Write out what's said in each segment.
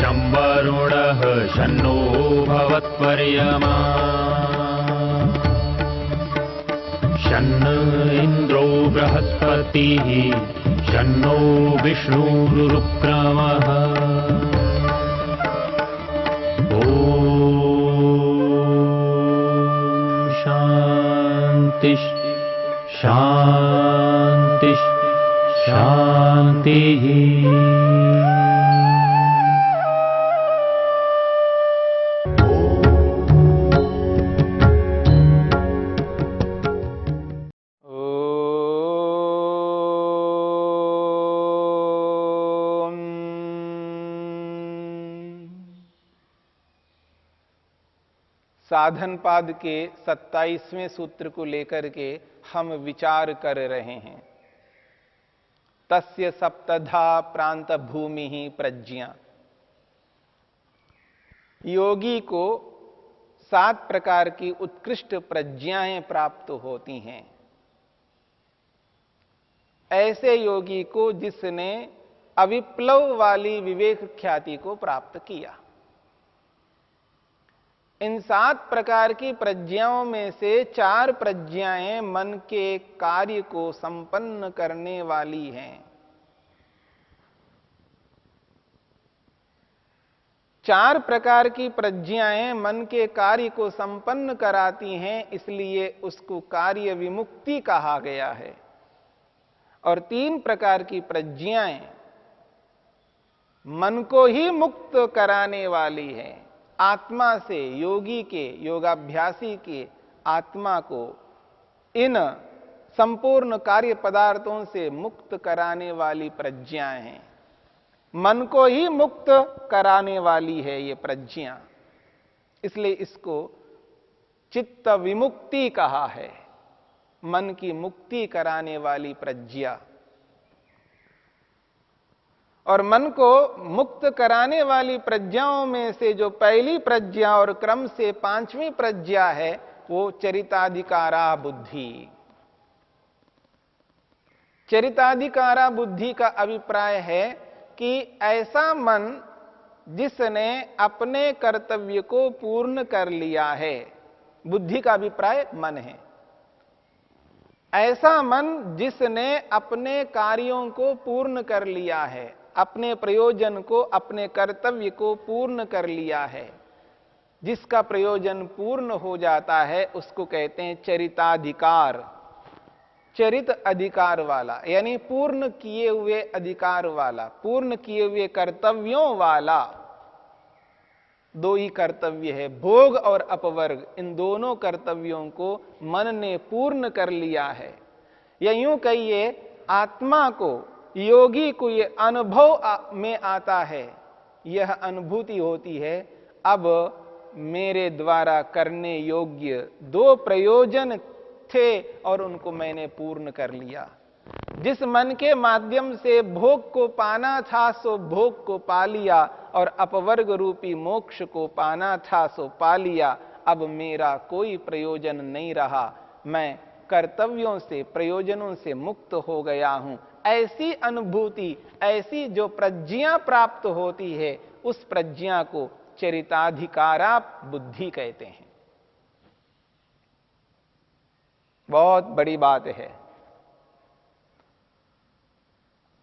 शं वरुणः शन्नो भवत्वर्यमा शन्न इन्द्रो बृहस्पतिः शन्नो विष्णुरुक्रमः ॐ शान्ति शान्ति शान्तिः। साधन पाद के 27वें सूत्र को लेकर के हम विचार कर रहे हैं। तस्य सप्तधा प्रांत भूमि ही प्रज्ञा। योगी को 7 प्रकार की उत्कृष्ट प्रज्ञाएं प्राप्त होती हैं। ऐसे योगी को जिसने अविप्लव वाली विवेक ख्याति को प्राप्त किया। इन 7 प्रकार की प्रज्ञाओं में से 4 प्रज्ञाएं मन के कार्य को संपन्न करने वाली हैं। 4 प्रकार की प्रज्ञाएं मन के कार्य को संपन्न कराती हैं, इसलिए उसको कार्य विमुक्ति कहा गया है। और 3 प्रकार की प्रज्ञाएं मन को ही मुक्त कराने वाली हैं। आत्मा से, योगी के, योगाभ्यासी के आत्मा को इन संपूर्ण कार्य पदार्थों से मुक्त कराने वाली प्रज्ञाएं हैं। मन को ही मुक्त कराने वाली है ये प्रज्ञा, इसलिए इसको चित्त विमुक्ति कहा है। मन की मुक्ति कराने वाली प्रज्ञा। और मन को मुक्त कराने वाली प्रज्ञाओं में से जो पहली प्रज्ञा और क्रम से 5वीं प्रज्ञा है वो चरिताधिकारा बुद्धि। चरिताधिकारा बुद्धि का अभिप्राय है कि ऐसा मन जिसने अपने कर्तव्य को पूर्ण कर लिया है। बुद्धि का अभिप्राय मन है। ऐसा मन जिसने अपने कार्यों को पूर्ण कर लिया है, अपने प्रयोजन को, अपने कर्तव्य को पूर्ण कर लिया है। जिसका प्रयोजन पूर्ण हो जाता है उसको कहते हैं चरिताधिकार। चरित अधिकार वाला यानी पूर्ण किए हुए अधिकार वाला, पूर्ण किए हुए कर्तव्यों वाला। 2 ही कर्तव्य है, भोग और अपवर्ग। इन दोनों कर्तव्यों को मन ने पूर्ण कर लिया है। या यूं कहिए, आत्मा को, योगी को ये अनुभव में आता है, यह अनुभूति होती है, अब मेरे द्वारा करने योग्य 2 प्रयोजन थे और उनको मैंने पूर्ण कर लिया। जिस मन के माध्यम से भोग को पाना था सो भोग को पा लिया, और अपवर्ग रूपी मोक्ष को पाना था सो पा लिया। अब मेरा कोई प्रयोजन नहीं रहा, मैं कर्तव्यों से, प्रयोजनों से मुक्त हो गया हूं। ऐसी अनुभूति, ऐसी जो प्रज्ञा प्राप्त होती है, उस प्रज्ञा को चरिताधिकारा बुद्धि कहते हैं। बहुत बड़ी बात है।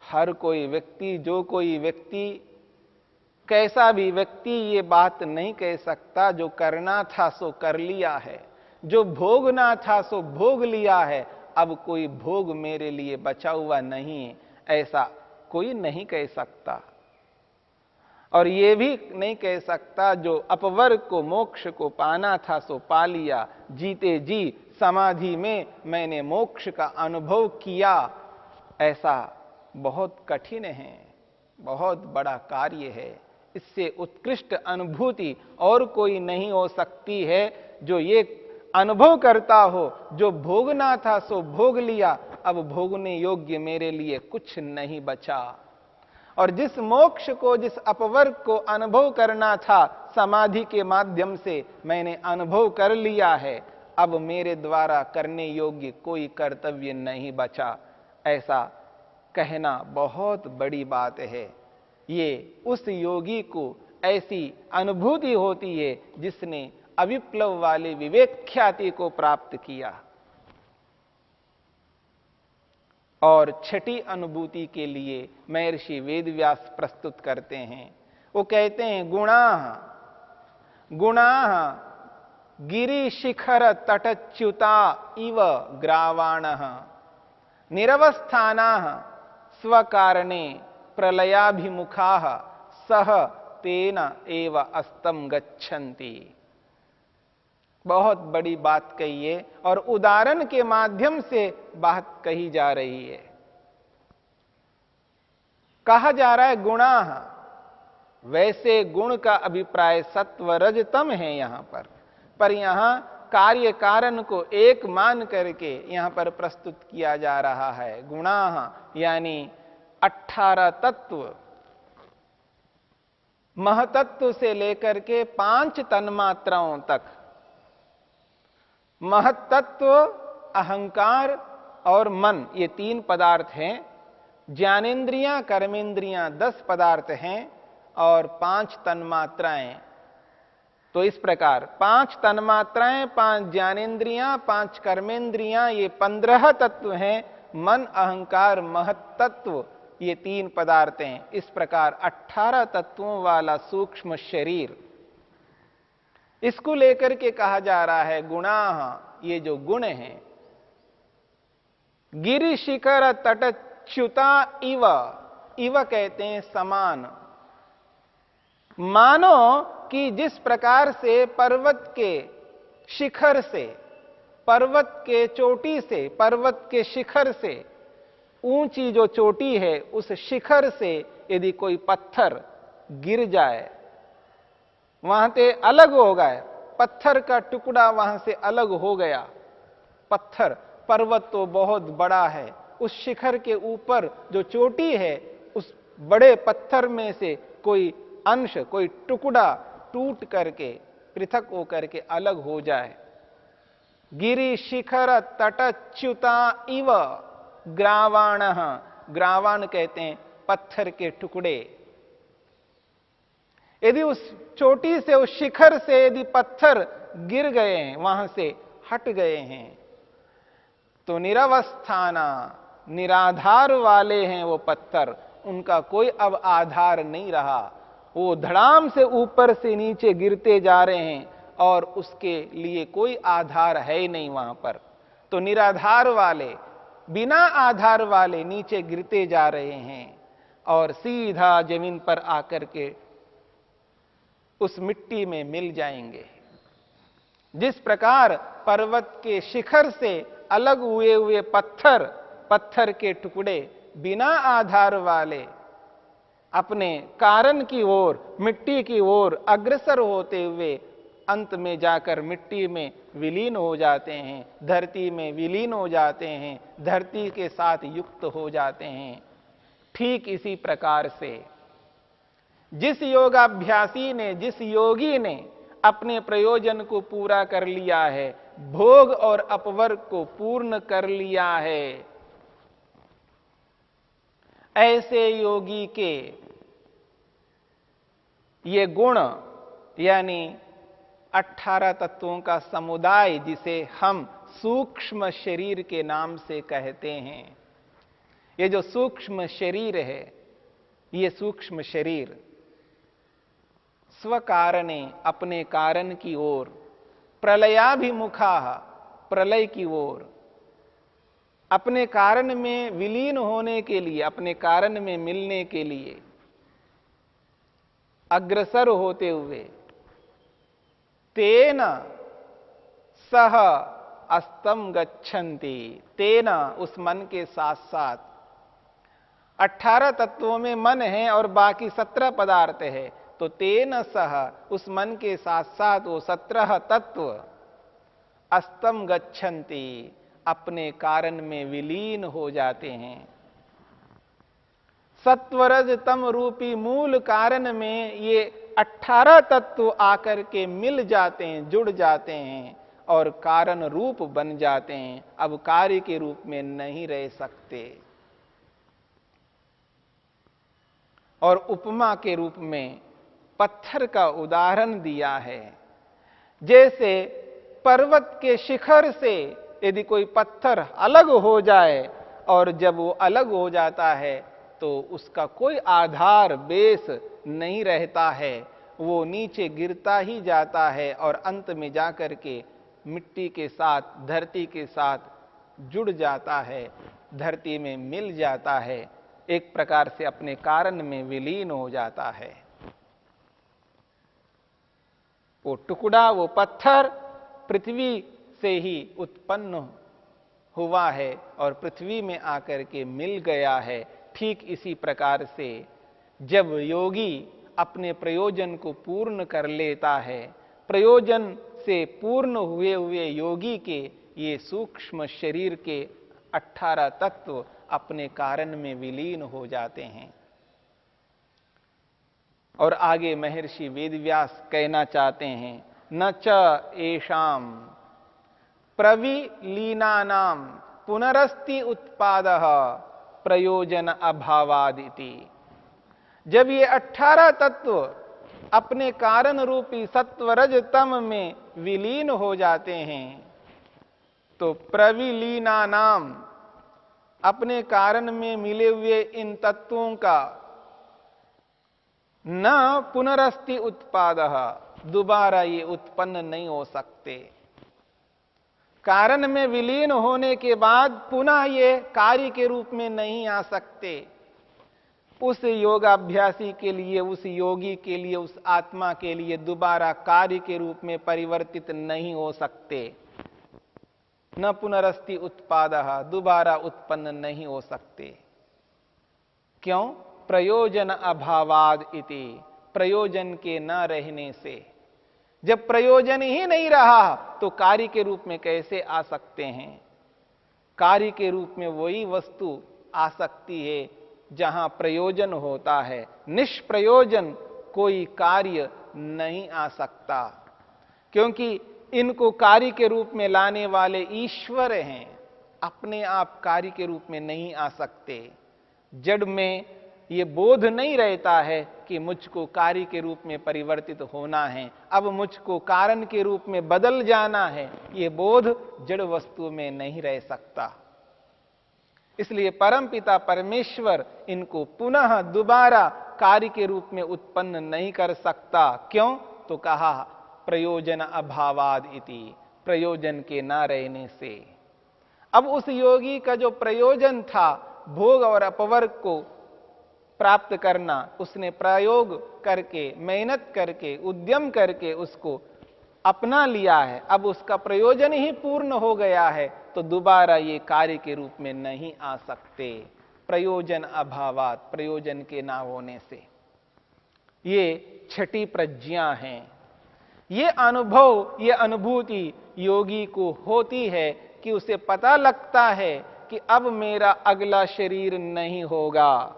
हर कोई व्यक्ति, जो कोई व्यक्ति, कैसा भी व्यक्ति ये बात नहीं कह सकता जो करना था सो कर लिया है, जो भोगना था सो भोग लिया है, अब कोई भोग मेरे लिए बचा हुआ नहीं है, ऐसा कोई नहीं कह सकता। और ये भी नहीं कह सकता जो अपवर्ग को, मोक्ष को पाना था सो पा लिया, जीते जी समाधि में मैंने मोक्ष का अनुभव किया। ऐसा बहुत कठिन है, बहुत बड़ा कार्य है। इससे उत्कृष्ट अनुभूति और कोई नहीं हो सकती है जो ये अनुभव करता हो, जो भोगना था सो भोग लिया, अब भोगने योग्य मेरे लिए कुछ नहीं बचा। और जिस मोक्ष को, जिस अपवर्ग को अनुभव करना था, समाधि के माध्यम से मैंने अनुभव कर लिया है, अब मेरे द्वारा करने योग्य कोई कर्तव्य नहीं बचा। ऐसा कहना बहुत बड़ी बात है। ये उस योगी को ऐसी अनुभूति होती है जिसने अविप्लव वाले विवेक ख्याति को प्राप्त किया। और छठी अनुभूति के लिए महर्षि वेदव्यास प्रस्तुत करते हैं। वो कहते हैं गुणाः गुणाः गिरिशिखर तटच्युता इव ग्रावाणः निरवस्थानाः स्वकारणे प्रलयाभिमुखाः सह तेन एव अस्तम गच्छन्ति। बहुत बड़ी बात कही है और उदाहरण के माध्यम से बात कही जा रही है। कहा जा रहा है गुणाः, वैसे गुण का अभिप्राय सत्व रजतम है यहां पर यहां कार्य कारण को एक मान करके यहां पर प्रस्तुत किया जा रहा है। गुणाः यानी 18 तत्व, महतत्व से लेकर के 5 तन्मात्राओं तक। महतत्व, अहंकार और मन, ये 3 पदार्थ हैं। ज्ञानेन्द्रियां, कर्मेंद्रियां 10 पदार्थ हैं और 5 तन्मात्राएं। तो इस प्रकार 5 तन्मात्राएं, 5 ज्ञानेन्द्रियां, 5 कर्मेंद्रियां, ये 15 तत्व हैं। मन, अहंकार, महतत्व, ये 3 पदार्थ हैं। इस प्रकार 18 तत्वों वाला सूक्ष्म शरीर, इसको लेकर के कहा जा रहा है गुणाः, ये जो गुण हैं। गिरि शिखर तटच्युता इव, इव कहते हैं समान। मानो कि जिस प्रकार से पर्वत के शिखर से, पर्वत के चोटी से, पर्वत के शिखर से, ऊंची जो चोटी है उस शिखर से यदि कोई पत्थर गिर जाए, वहां से अलग हो गए, पत्थर का टुकड़ा वहां से अलग हो गया। पत्थर, पर्वत तो बहुत बड़ा है, उस शिखर के ऊपर जो चोटी है उस बड़े पत्थर में से कोई अंश, कोई टुकड़ा टूट करके, पृथक होकर के अलग हो जाए। गिरि शिखर तटच्युता इव ग्रावाणः, ग्रावाण कहते हैं पत्थर के टुकड़े। यदि उस चोटी से, उस शिखर से यदि पत्थर गिर गए हैं, वहां से हट गए हैं, तो निरवस्थाना, निराधार वाले हैं वो पत्थर, उनका कोई अब आधार नहीं रहा। वो धड़ाम से ऊपर से नीचे गिरते जा रहे हैं और उसके लिए कोई आधार है ही नहीं वहां पर। तो निराधार वाले, बिना आधार वाले नीचे गिरते जा रहे हैं और सीधा जमीन पर आकर के उस मिट्टी में मिल जाएंगे। जिस प्रकार पर्वत के शिखर से अलग हुए हुए पत्थर, पत्थर के टुकड़े बिना आधार वाले अपने कारण की ओर, मिट्टी की ओर अग्रसर होते हुए अंत में जाकर मिट्टी में विलीन हो जाते हैं, धरती में विलीन हो जाते हैं, धरती के साथ युक्त हो जाते हैं। ठीक इसी प्रकार से जिस योगाभ्यासी ने, जिस योगी ने अपने प्रयोजन को पूरा कर लिया है, भोग और अपवर्ग को पूर्ण कर लिया है, ऐसे योगी के ये गुण यानी 18 तत्वों का समुदाय, जिसे हम सूक्ष्म शरीर के नाम से कहते हैं, ये जो सूक्ष्म शरीर है, ये सूक्ष्म शरीर स्वकारणे, अपने कारण की ओर, प्रलयाभिमुखा, प्रलय की ओर, अपने कारण में विलीन होने के लिए, अपने कारण में मिलने के लिए अग्रसर होते हुए, तेन सह अस्तम गच्छन्ति, तेन उस मन के साथ साथ, 18 तत्वों में मन है और बाकी 17 पदार्थ है, तो तेन सह उस मन के साथ साथ वो 17 तत्व अस्तम गच्छन्ति, अपने कारण में विलीन हो जाते हैं। सत्वरज तम रूपी मूल कारण में ये 18 तत्व आकर के मिल जाते हैं, जुड़ जाते हैं और कारण रूप बन जाते हैं। अब कार्य के रूप में नहीं रह सकते और उपमा के रूप में पत्थर का उदाहरण दिया है। जैसे पर्वत के शिखर से यदि कोई पत्थर अलग हो जाए और जब वो अलग हो जाता है तो उसका कोई आधार बेस नहीं रहता है, वो नीचे गिरता ही जाता है और अंत में जाकर के मिट्टी के साथ, धरती के साथ जुड़ जाता है, धरती में मिल जाता है, एक प्रकार से अपने कारण में विलीन हो जाता है। वो टुकड़ा, वो पत्थर पृथ्वी से ही उत्पन्न हुआ है और पृथ्वी में आकर के मिल गया है। ठीक इसी प्रकार से जब योगी अपने प्रयोजन को पूर्ण कर लेता है, प्रयोजन से पूर्ण हुए हुए योगी के ये सूक्ष्म शरीर के 18 तत्व अपने कारण में विलीन हो जाते हैं। और आगे महर्षि वेदव्यास कहना चाहते हैं, न च एषाम प्रविलीनानाम पुनरस्ति उत्पादः प्रयोजन अभावादिति। जब ये 18 तत्व अपने कारण रूपी सत्वरज तम में विलीन हो जाते हैं तो प्रविलीनानाम, अपने कारण में मिले हुए इन तत्वों का न पुनरस्ति उत्पादः, दोबारा ये उत्पन्न नहीं हो सकते। कारण में विलीन होने के बाद पुनः ये कार्य के रूप में नहीं आ सकते। उस योगाभ्यासी के लिए, उस योगी के लिए, उस आत्मा के लिए दोबारा कार्य के रूप में परिवर्तित नहीं हो सकते। न पुनरस्ति उत्पादः, दोबारा उत्पन्न नहीं हो सकते। क्यों? प्रयोजन अभावाद इति, प्रयोजन के न रहने से। जब प्रयोजन ही नहीं रहा तो कार्य के रूप में कैसे आ सकते हैं? कार्य के रूप में वही वस्तु आ सकती है जहां प्रयोजन होता है। निष्प्रयोजन कोई कार्य नहीं आ सकता, क्योंकि इनको कार्य के रूप में लाने वाले ईश्वर हैं, अपने आप कार्य के रूप में नहीं आ सकते। जड़ में ये बोध नहीं रहता है कि मुझको कार्य के रूप में परिवर्तित होना है, अब मुझको कारण के रूप में बदल जाना है, ये बोध जड़ वस्तु में नहीं रह सकता। इसलिए परमपिता परमेश्वर इनको पुनः दोबारा कार्य के रूप में उत्पन्न नहीं कर सकता। क्यों? तो कहा प्रयोजन अभावाद इति, प्रयोजन के ना रहने से। अब उस योगी का जो प्रयोजन था भोग और अपवर्ग को प्राप्त करना, उसने प्रयोग करके, मेहनत करके, उद्यम करके उसको अपना लिया है। अब उसका प्रयोजन ही पूर्ण हो गया है तो दोबारा ये कार्य के रूप में नहीं आ सकते। प्रयोजन अभावात, प्रयोजन के ना होने से। ये छठी प्रज्ञा है। ये अनुभव, ये अनुभूति योगी को होती है कि उसे पता लगता है कि अब मेरा अगला शरीर नहीं होगा।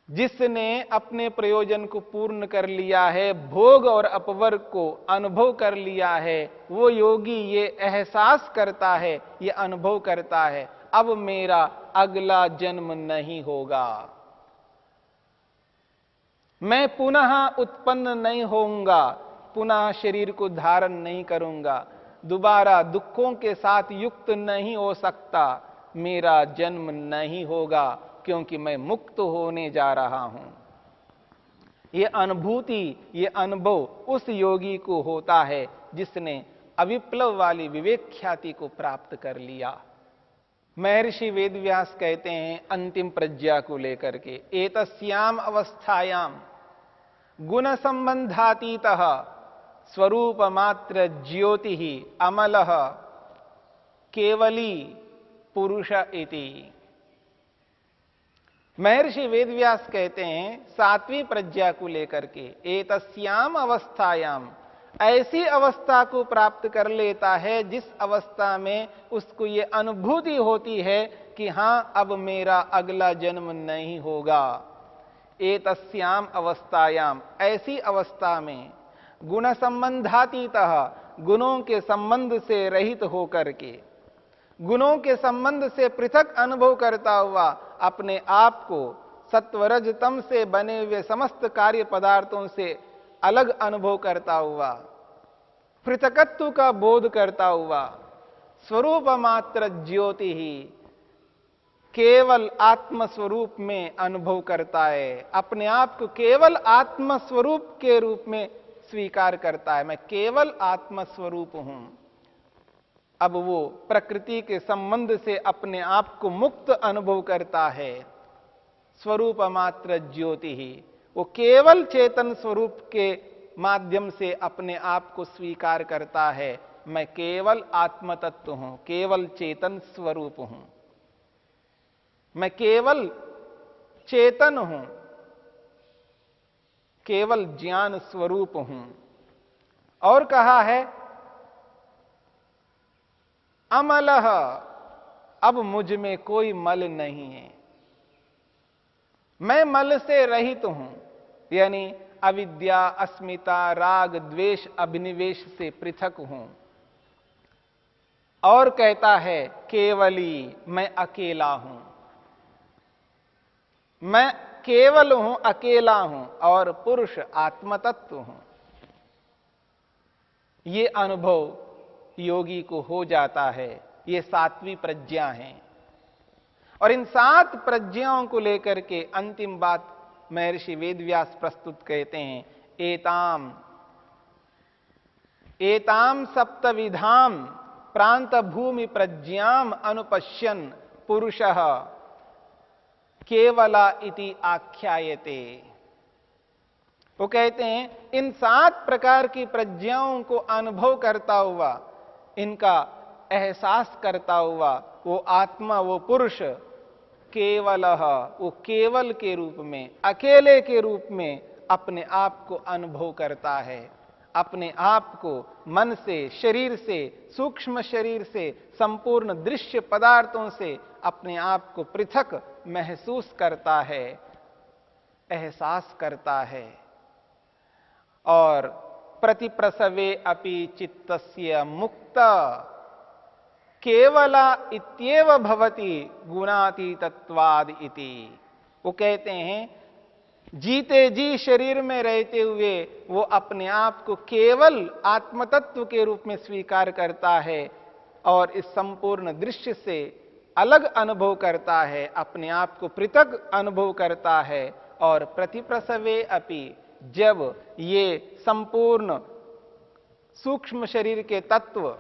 जिसने अपने प्रयोजन को पूर्ण कर लिया है, भोग और अपवर्ग को अनुभव कर लिया है, वो योगी ये एहसास करता है, ये अनुभव करता है, अब मेरा अगला जन्म नहीं होगा, मैं पुनः उत्पन्न नहीं होऊंगा, पुनः शरीर को धारण नहीं करूंगा, दोबारा दुखों के साथ युक्त नहीं हो सकता, मेरा जन्म नहीं होगा क्योंकि मैं मुक्त होने जा रहा हूं। ये अनुभूति, ये अनुभव उस योगी को होता है जिसने अविप्लव वाली विवेक ख्याति को प्राप्त कर लिया। महर्षि वेदव्यास कहते हैं अंतिम प्रज्ञा को लेकर के, एतस्याम अवस्थायाम गुण संबंधातीतः स्वरूप मात्र ज्योति ही अमलः केवली पुरुष इति। महर्षि वेदव्यास कहते हैं सात्वीं प्रज्ञा को लेकर के, एतस्याम अवस्थायाम, ऐसी अवस्था को प्राप्त कर लेता है जिस अवस्था में उसको ये अनुभूति होती है कि हां अब मेरा अगला जन्म नहीं होगा। एतस्याम अवस्थायाम, ऐसी अवस्था में गुण संबंधातीतः, गुणों के संबंध से रहित होकर के, गुणों के संबंध से पृथक अनुभव करता हुआ अपने आप को सत्वरज तम से बने हुए समस्त कार्य पदार्थों से अलग अनुभव करता हुआ, पृथकत्व का बोध करता हुआ, स्वरूप मात्र ज्योति ही केवल आत्म स्वरूप में अनुभव करता है, अपने आप को केवल आत्म स्वरूप के रूप में स्वीकार करता है। मैं केवल आत्म स्वरूप हूं। अब वो प्रकृति के संबंध से अपने आप को मुक्त अनुभव करता है। स्वरूप मात्र ज्योति ही, वो केवल चेतन स्वरूप के माध्यम से अपने आप को स्वीकार करता है। मैं केवल आत्म तत्व हूं, केवल चेतन स्वरूप हूं, मैं केवल चेतन हूं, केवल ज्ञान स्वरूप हूं। और कहा है अमलह, अब मुझ में कोई मल नहीं है, मैं मल से रहित हूं, यानी अविद्या, अस्मिता, राग, द्वेष, अभिनिवेश से पृथक हूं। और कहता है केवली, मैं अकेला हूं, मैं केवल हूं, अकेला हूं और पुरुष आत्मतत्व हूं। ये अनुभव योगी को हो जाता है। ये सातवीं प्रज्ञा है। और इन 7 प्रज्ञाओं को लेकर के अंतिम बात महर्षि वेदव्यास प्रस्तुत कहते हैं, एताम एताम सप्तविधाम प्रांत भूमि प्रज्ञाम अनुपश्यन पुरुषः केवला इति आख्यायते। वो कहते हैं इन 7 प्रकार की प्रज्ञाओं को अनुभव करता हुआ, इनका एहसास करता हुआ, वो आत्मा, वो पुरुष केवलः, वो केवल के रूप में, अकेले के रूप में अपने आप को अनुभव करता है। अपने आप को मन से, शरीर से, सूक्ष्म शरीर से, संपूर्ण दृश्य पदार्थों से अपने आप को पृथक महसूस करता है, एहसास करता है। और प्रतिप्रसवे अपि चित्तस्य मुक्त केवला इत्येव भवति गुणातीतत्वाद इति। वो कहते हैं जीते जी शरीर में रहते हुए वो अपने आप को केवल आत्मतत्व के रूप में स्वीकार करता है और इस संपूर्ण दृश्य से अलग अनुभव करता है, अपने आप को पृथक अनुभव करता है। और प्रतिप्रसवे अपि, जब ये संपूर्ण सूक्ष्म शरीर के तत्व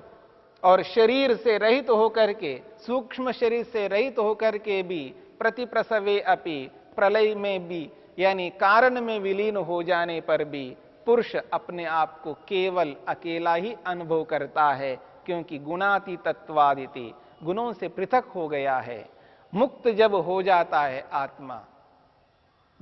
और शरीर से रहित होकर के, सूक्ष्म शरीर से रहित होकर के भी प्रतिप्रसवे अपि, प्रलय में भी यानी कारण में विलीन हो जाने पर भी पुरुष अपने आप को केवल अकेला ही अनुभव करता है, क्योंकि गुणातीतत्वादिति, गुणों से पृथक हो गया है। मुक्त जब हो जाता है आत्मा,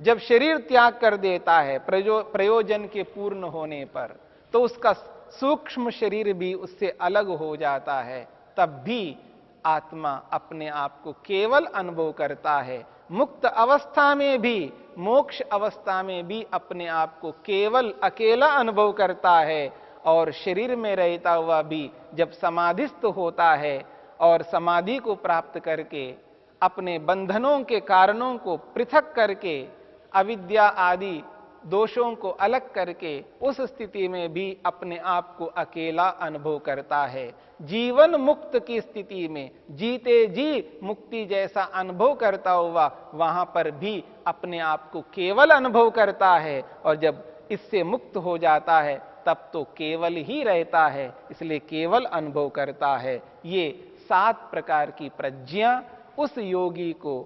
जब शरीर त्याग कर देता है प्रयोजन के पूर्ण होने पर, तो उसका सूक्ष्म शरीर भी उससे अलग हो जाता है। तब भी आत्मा अपने आप को केवल अनुभव करता है। मुक्त अवस्था में भी, मोक्ष अवस्था में भी अपने आप को केवल अकेला अनुभव करता है। और शरीर में रहता हुआ भी जब समाधिस्थ होता है और समाधि को प्राप्त करके अपने बंधनों के कारणों को पृथक करके, अविद्या आदि दोषों को अलग करके, उस स्थिति में भी अपने आप को अकेला अनुभव करता है। जीवन मुक्त की स्थिति में जीते जी मुक्ति जैसा अनुभव करता हुआ वहां पर भी अपने आप को केवल अनुभव करता है। और जब इससे मुक्त हो जाता है तब तो केवल ही रहता है, इसलिए केवल अनुभव करता है। ये 7 प्रकार की प्रज्ञा उस योगी को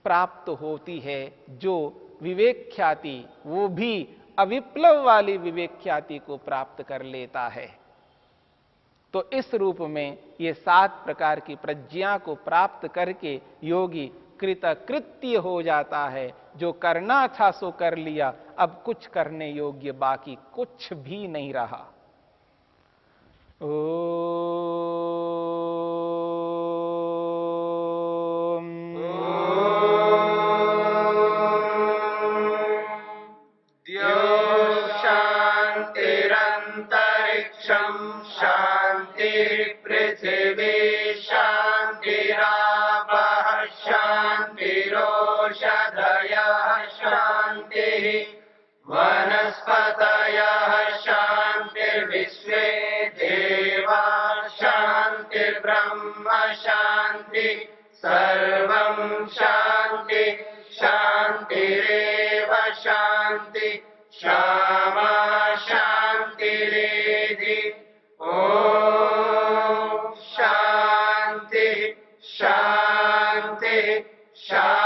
प्राप्त होती है जो विवेक ख्याति, वो भी अविप्लव वाली विवेक ख्याति को प्राप्त कर लेता है। तो इस रूप में ये 7 प्रकार की प्रज्ञा को प्राप्त करके योगी कृतकृत्य हो जाता है। जो करना था सो कर लिया, अब कुछ करने योग्य बाकी कुछ भी नहीं रहा। शांतिरापः शांतिरोषधय शान्तिर्ब्रह्म शान्ति सर्वं शान्ति शान्तिरेव शान्ति क्षमा शान्तिरेधि ॐ शान्ति शान्ति शान्ति